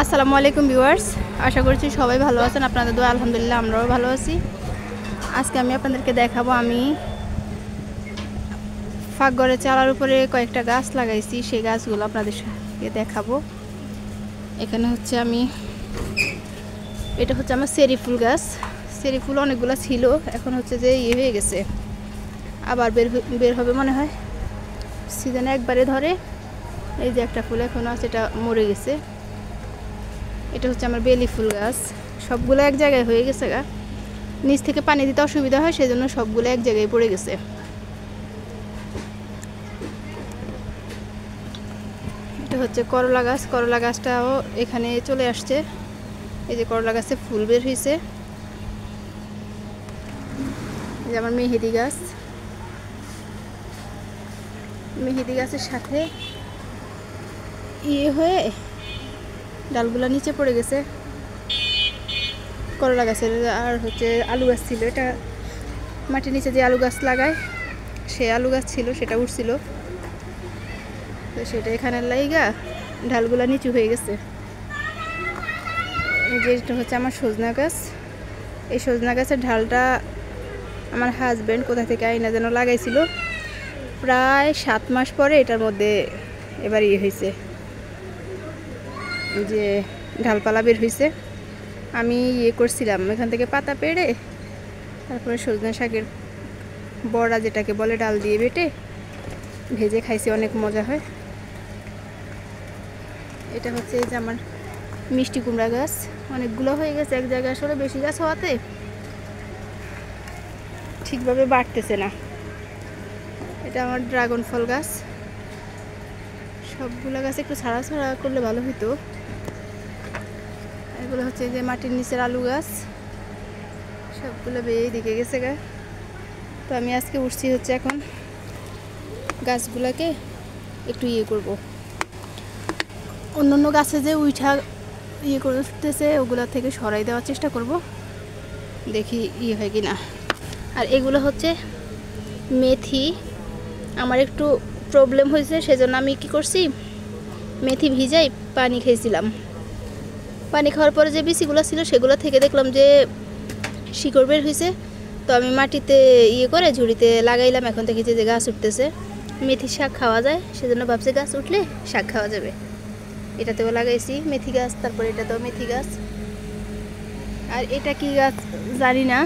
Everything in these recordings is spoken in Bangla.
আসসালামু আলাইকুম ভিউয়ার্স, আশা করছি সবাই ভালো আছেন। আপনাদের দোয়া আলহামদুলিল্লাহ আমরাও ভালো আছি। আজকে আমি আপনাদেরকে দেখাবো আমি ফাঁকঘরে চালার উপরে কয়েকটা গাছ লাগাইছি, সেই গাছগুলো আপনাদেরকে দেখাবো। এখানে হচ্ছে এটা হচ্ছে আমার চেরি ফুল গাছ। চেরি ফুল অনেকগুলো ছিল, এখন হচ্ছে যে ইয়ে হয়ে গেছে, আবার বের হবে মনে হয়, সিজনে একবারে ধরে। এই যে একটা ফুল এখনও আছে, এটা মরে গেছে। এটা হচ্ছে আমার বেলি ফুল গাছ, সবগুলো এক জায়গায় হয়ে গেছে গা, নিচ থেকে পানি দিতে অসুবিধা হয়, সেই জন্য সবগুলো এক জায়গায় পড়ে গেছে। এটা হচ্ছে করলা গাছ, করলা গাছটাও এখানে চলে আসছে। এই যে করলা গাছে ফুল বের হয়েছে। এই যে আমার মেহেদি গাছ, মেহেদি গাছের সাথে ইয়ে হয়ে ডালগুলা নিচে পড়ে গেছে করলা গাছের। আর হচ্ছে আলু গাছ ছিল, এটা মাটির নিচে যে আলু গাছ লাগায় সে আলু গাছ ছিল, সেটা উঠছিল, তো সেটা এখানে লাইগা ঢালগুলা নিচু হয়ে গেছে। এই যে এটা হচ্ছে আমার সজনা গাছ। এই সজনা গাছের ঢালটা আমার হাজব্যান্ড কোথা থেকে আইনা যেন লাগাইছিল, প্রায় 7 মাস পরে এটার মধ্যে এবার ইয়ে হয়েছে, যে ঢালপালা বের হয়েছে। আমি ইয়ে করছিলাম এখান থেকে পাতা পেড়ে, তারপরে সজনা শাকের বড়া যেটাকে বলে, ডাল দিয়ে বেটে ভেজে খাইছি, অনেক মজা হয়। এটা হচ্ছে এই যে আমার মিষ্টি কুমড়া গাছ, অনেকগুলো হয়ে গেছে এক জায়গায়, আসলে বেশি গাছ হওয়াতে ঠিকভাবে বাড়তেছে না। এটা আমার ড্রাগন ফল গাছ, সবগুলো গাছ একটু ছাড়া ছাড়া করলে ভালো হতো। এগুলো হচ্ছে যে মাটির নিচের আলু গাছ, সবগুলো বেয়ে দিকে গেছে গা। তো আমি আজকে উঠছি হচ্ছে এখন গাছগুলাকে একটু ইয়ে করব, অন্য গাছে যে উঠা ইয়ে করতেছে ওগুলা থেকে সরাই দেওয়ার চেষ্টা করব, দেখি ইয়ে হয় কি না। আর এগুলো হচ্ছে মেথি, আমার একটু প্রবলেম হয়েছে, সেজন্য আমি কি করছি, মেথি ভিজাই পানি খেয়েছিলাম। পানি খাওয়ার পরে যে বিচিগুলো ছিল সেগুলো থেকে দেখলাম যে শিকড় বের হয়েছে, তো আমি মাটিতে ইয়ে করে ঝুড়িতে লাগাইলাম। এখন দেখেছি যে গাছ উঠতেছে, মেথির শাক খাওয়া যায়, সেজন্য ভাবছি গাছ উঠলে শাক খাওয়া যাবে। এটাতেও লাগাইছি মেথি গাছ, তারপরে এটাতেও মেথি গাছ। আর এটা কি গাছ জানি না,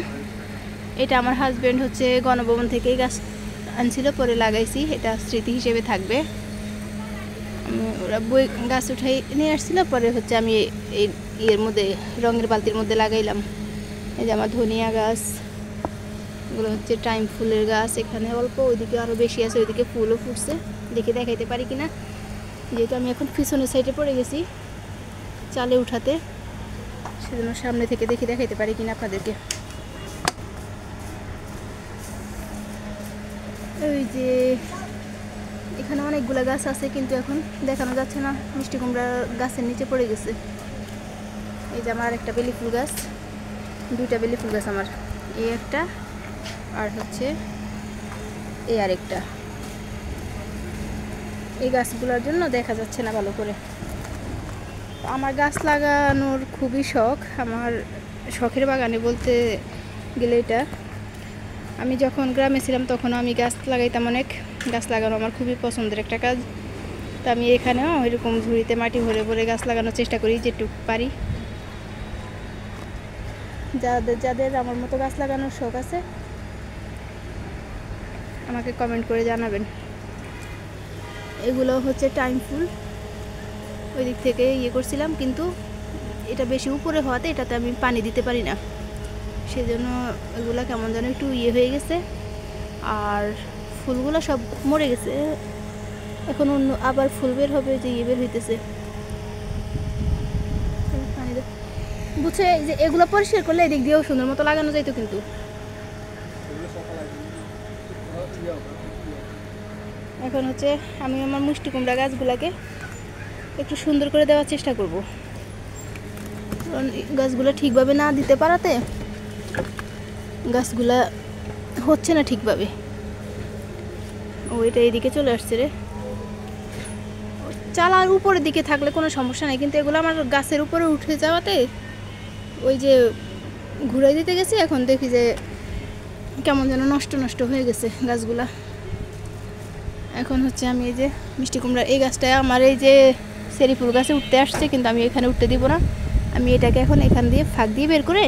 এটা আমার হাজব্যান্ড হচ্ছে গণভবন থেকেই গাছ আনছিল, পরে লাগাইছি, এটা স্মৃতি হিসেবে থাকবে। ওরা বই গাছ উঠাই নিয়ে আসছিল, পরে হচ্ছে আমি এই ইয়ের মধ্যে রঙের বালতির মধ্যে লাগাইলাম। এই যে আমার ধনিয়া গাছ, এগুলো হচ্ছে টাইম ফুলের গাছ, এখানে অল্প, ওইদিকে আরও বেশি আছে, ওইদিকে ফুলও ফুটছে, দেখে দেখাইতে পারি কিনা, যেহেতু আমি এখন পিছনের সাইডে পড়ে গেছি চালে উঠাতে, সেজন্য সামনে থেকে দেখে দেখাইতে পারি কিনা আপনাদেরকে। ওই যে এখানে অনেকগুলো গাছ আছে, কিন্তু এখন দেখানো যাচ্ছে না, মিষ্টি কুমড়া গাছের নিচে পড়ে গেছে। এই যে আমার একটা বেলি ফুল গাছ, দুইটা বেলি ফুল গাছ আমার, এই একটা আর হচ্ছে এই আরেকটা। এই গাছগুলোর জন্য দেখা যাচ্ছে না ভালো করে। আমার গাছ লাগানোর খুবই শখ, আমার শখের বাগানে বলতে গেলে এটা। আমি যখন গ্রামে ছিলাম তখনও আমি গাছ লাগাইতাম, অনেক গাছ লাগানো আমার খুবই পছন্দের একটা কাজ। তো আমি এখানেও এরকম ঝুড়িতে মাটি ভরে ভরে গাছ লাগানোর চেষ্টা করি যেটুকু পারি। যাদের যাদের আমার মতো গাছ লাগানোর শখ আছে আমাকে কমেন্ট করে জানাবেন। এগুলো হচ্ছে টাইম ফুল, ওই দিক থেকে ইয়ে করছিলাম, কিন্তু এটা বেশি উপরে হওয়াতে এটাতে আমি পানি দিতে পারি না, সেজন্য এগুলো কেমন যেন একটু ইয়ে হয়ে গেছে, আর ফুলগুলো সব মরে গেছে। এখন অন্য আবার ফুল বের হবে, যে ইয়ে বের হইতেছে, পানি বুঝছে যে এগুলো পরিষ্কার করলে এদিক দিয়েও সুন্দর মতো লাগানো যাইতো, কিন্তু এখন হচ্ছে আমি আমার মিষ্টি কুমড়া গাছগুলোকে একটু সুন্দর করে দেওয়ার চেষ্টা করব, কারণ গাছগুলো ঠিকভাবে না দিতে পারাতে গাছগুলা হচ্ছে না ঠিকভাবে। ও এটা এইদিকে চলে আসছে রে, চালার উপরের দিকে থাকলে কোনো সমস্যা নেই, কিন্তু এগুলো আমার গাছের উপরে উঠে যাওয়াতে ওই যে ঘুরে দিতে গেছি, এখন দেখি যে কেমন যেন নষ্ট নষ্ট হয়ে গেছে গাছগুলা। এখন হচ্ছে আমি এই যে মিষ্টি কুমড়া এই গাছটায় আমার এই যে চেরি ফুল গাছে উঠতে আসছে, কিন্তু আমি এখানে উঠতে দিব না। আমি এটাকে এখন এখান দিয়ে ফাঁক দিয়ে বের করে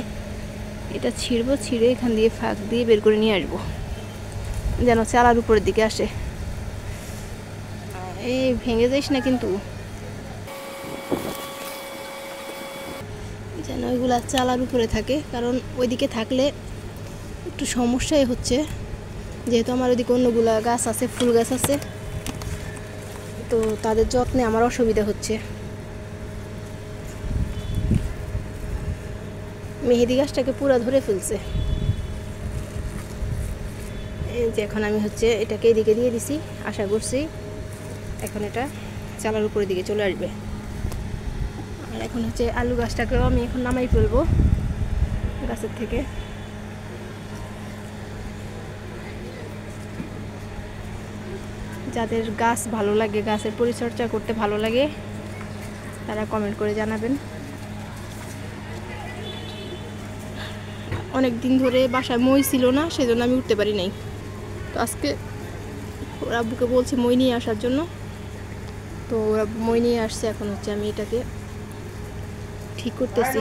এটা ছিঁড়বো, ছিঁড়ে এখান দিয়ে ফাঁক দিয়ে বের করে নিয়ে আসবো যেন চালার উপরের দিকে আসে। এই ভেঙে যাইস না কিন্তু, যেন ওইগুলা চালার উপরে থাকে, কারণ ওইদিকে থাকলে একটু সমস্যাই হচ্ছে, যেহেতু আমার ওইদিকে অন্যগুলা গাছ আছে, ফুল গাছ আছে, তো তাদের যত্নে আমার অসুবিধা হচ্ছে। মেহেদি গাছটাকে পুরা ধরে ফেলছে। এই যে এখন আমি হচ্ছে এটাকে এদিকে দিয়ে দিছি, আশা করছি এখন এটা চালার উপরের দিকে চলে আসবে। আর এখন হচ্ছে আলু গাছটাকেও আমি এখন নামাই ফেলবো গাছের থেকে। যাদের গাছ ভালো লাগে, গাছের পরিচর্যা করতে ভালো লাগে, তারা কমেন্ট করে জানাবেন। অনেক দিন ধরে বাসায় মই ছিল না, সেজন্য আমি উঠতে পারি নাই। তো আজকে ওর আব্বুকে বলছি মই নিয়ে আসার জন্য, তো ওরা মই নিয়ে আসছে। এখন হচ্ছে আমি এটাকে ঠিক করতেছি।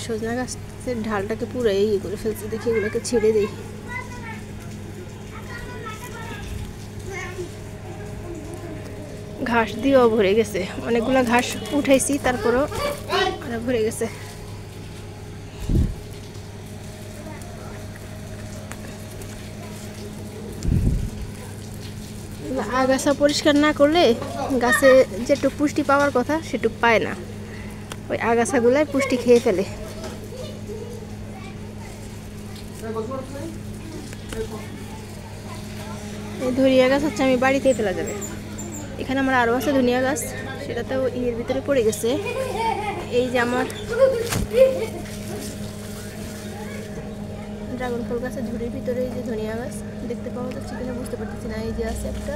সজনা গাছের ঢালটাকে পুরো ইয়ে করে ফেলছি, দেখি এগুলোকে ছেড়ে দিই। ঘাস দিয়েও ভরে গেছে, অনেকগুলো ঘাস উঠাইছি, তারপরও ভরে গেছে। আগাছা পরিষ্কার না করলে গাছে যেটুকু পুষ্টি পাওয়ার কথা সেটুকু পায় না, ওই আগাছাগুলাই পুষ্টি খেয়ে ফেলে। এই ধনিয়া গাছ হচ্ছে আমি বাড়িতেই ফেলা যাবে। এখানে আমার আরও আছে ধনিয়া গাছ, সেটাতেও ইয়ের ভিতরে পড়ে গেছে। এই যে আমার ড্রাগন ফল গাছের ঝুড়ির ভিতরে এই যে ধনিয়া গাছ দেখতে পাওয়া যাচ্ছে কিনা বুঝতে পারতেছি না। এই যে আছে একটা,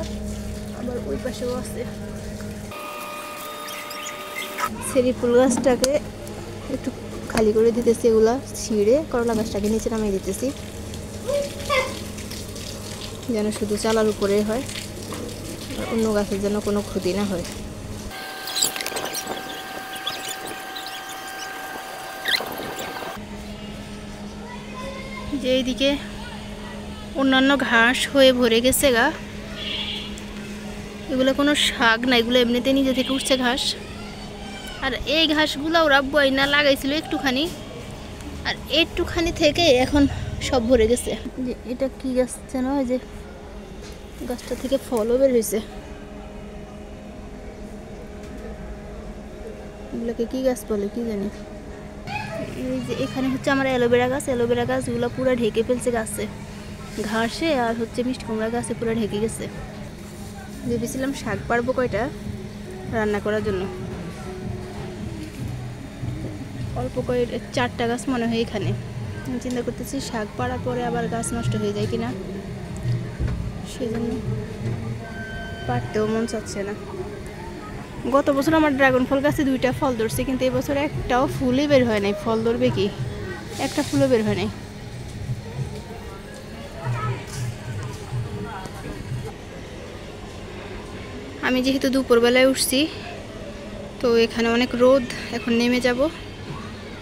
আবার ওই পাশেও আছে। চেরি ফুল গাছটাকে একটু খালি করে দিতেছি, এগুলা ছিঁড়ে করলা গাছটাকে নিচে নামিয়ে দিতেছি, যেন শুধু চালার উপরে হয়, অন্য গাছের যেন কোনো ক্ষতি না হয়। যে এইদিকে অন্যান্য ঘাস হয়ে ভরে গেছে গা, এগুলো কোনো শাক না, এগুলো এমনিতে নিজে থেকে উঠছে ঘাস। আর এই ঘাসগুলো ওরা বইনা লাগাইছিল একটুখানি, আর একটুখানি থেকে এখন সব ভরে গেছে। যে এটা কি গাছ যেন, ওই যে গাছটা থেকে ফলও বের হয়েছে। এগুলোকে কি গাছ বলে কি জানি। এই যে এখানে হচ্ছে আমার অ্যালোভেরা গাছ, অ্যালোভেরা গাছগুলো পুরো ঢেকে ফেলছে গাছে, ঘাসে আর হচ্ছে মিষ্টি কুমড়া গাছে পুরো ঢেকে গেছে। ভেবেছিলাম শাক পারবো কয়টা রান্না করার জন্য, অল্প কয়ে 4টা গাছ মনে হয় এখানে। আমি চিন্তা করতেছি শাক পাড়ার পরে আবার গাছ নষ্ট হয়ে যায় কিনা, সেজন্য পারতেও মন চাচ্ছে না। গত বছর আমার ড্রাগন ফল গাছে 2টা ফল ধরছে, কিন্তু এবছর একটাও ফুলই বের হয় নাই। ফল ধরবে কি, একটা ফুলও বের হয় নাই। আমি যেহেতু দুপুরবেলায় উঠছি, তো এখানে অনেক রোদ, এখন নেমে যাব।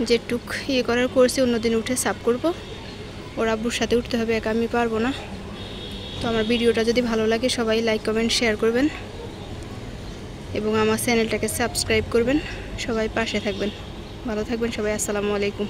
যেটুক ইয়ে করার করছি অন্যদিন উঠে সাফ করব। ওর আব্বুর সাথে উঠতে হবে, একা আমি পারবো না। তো আমার ভিডিওটা যদি ভালো লাগে সবাই লাইক কমেন্ট শেয়ার করবেন এবং আমার চ্যানেলটাকে সাবস্ক্রাইব করবেন। সবাই পাশে থাকবেন, ভালো থাকবেন সবাই। আসসালামু আলাইকুম।